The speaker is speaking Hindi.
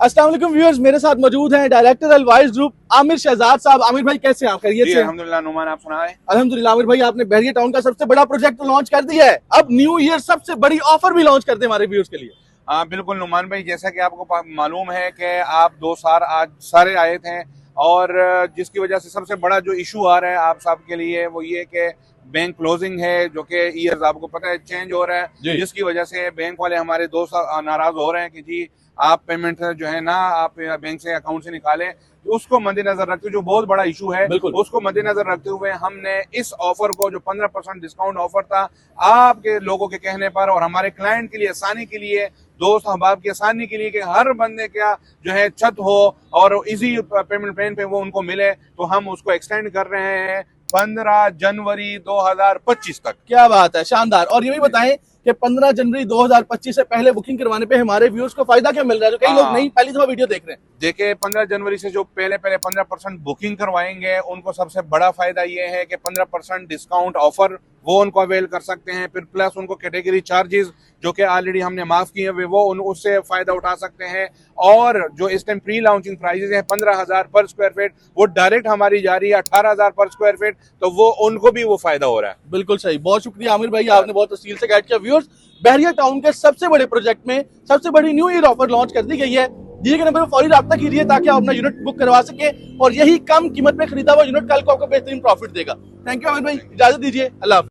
अस्सलाम वालेकुम व्यूअर्स, मेरे साथ मौजूद हैं director always group Aamir Shahzad साहब। आमिर भाई कैसे हैं आप? खैरियत से? अल्हम्दुलिल्लाह। नुमान आप सुनाए? अल्हम्दुलिल्लाह। आमिर भाई आपने बहरिया टाउन का सबसे बड़ा प्रोजेक्ट लॉन्च कर दिया है, अब न्यू ईयर सबसे बड़ी ऑफर भी लॉन्च कर दे हमारे व्यूअर्स के लिए। हाँ बिल्कुल नुमान भाई, जैसा कि आपको मालूम है कि आप 2 साल आज सारे आए थे और जिसकी वजह से सबसे बड़ा जो इशू आ रहा है आप सब के लिए वो ये कि बैंक क्लोजिंग है, जो कि ईयर्स आपको पता है चेंज हो रहा है, जिसकी वजह से बैंक वाले हमारे दोस्त नाराज हो रहे हैं कि जी आप पेमेंट जो है ना आप बैंक से अकाउंट से निकालें। उसको मद्देनजर रखते हुए जो बहुत बड़ा इशू है उसको मद्देनजर रखते हुए हमने इस ऑफर को जो 15% डिस्काउंट ऑफर था आपके लोगों के कहने पर और हमारे क्लाइंट के लिए आसानी के लिए, दोस्त अहबाब की आसानी के लिए कि हर बंदे का जो है छत हो और इजी पेमेंट प्लान पे वो उनको मिले, तो हम उसको एक्सटेंड कर रहे हैं 15 जनवरी 2025 तक। क्या बात है, शानदार। और ये भी बताएं कि 15 जनवरी 2025 से पहले बुकिंग करवाने पे हमारे व्यूअर्स को फायदा क्या मिल रहा है, जो कई लोग नहीं पहली दफा वीडियो देख रहे हैं? देखिए 15 जनवरी से जो पहले 15% बुकिंग करवाएंगे उनको सबसे बड़ा फायदा ये है कि 15% डिस्काउंट ऑफर वो उनको अवेल कर सकते हैं। फिर प्लस उनको कैटेगरी चार्जेस जो कि ऑलरेडी हमने माफ किए हुए वो उससे फायदा उठा सकते हैं। और जो इस टाइम प्री लॉन्चिंग प्राइजेस हैं 15,000 पर स्क्वायर फीट, वो डायरेक्ट हमारी जा रही है 18,000 पर स्क्वायर फीट, तो वो उनको भी वो फायदा हो रहा है। बिल्कुल सही, बहुत शुक्रिया आमिर भाई, आपने बहुत तफसील से गाइड किया। व्यूअर्स, बहरिया टाउन के सबसे बड़े प्रोजेक्ट में सबसे बड़ी न्यू ईयर ऑफर लॉन्च कर दी गई है। दिए गए नंबर पर फौरी रब्ता कीजिए ताकि आप अपना यूनिट बुक करवा सके और यही कम कीमत में खरीदा हुआ यूनिट कल को आपको बेहतरीन प्रॉफिट देगा। थैंक यू आमिर भाई, इजाजत दीजिए, अल्लाह हाफिज़।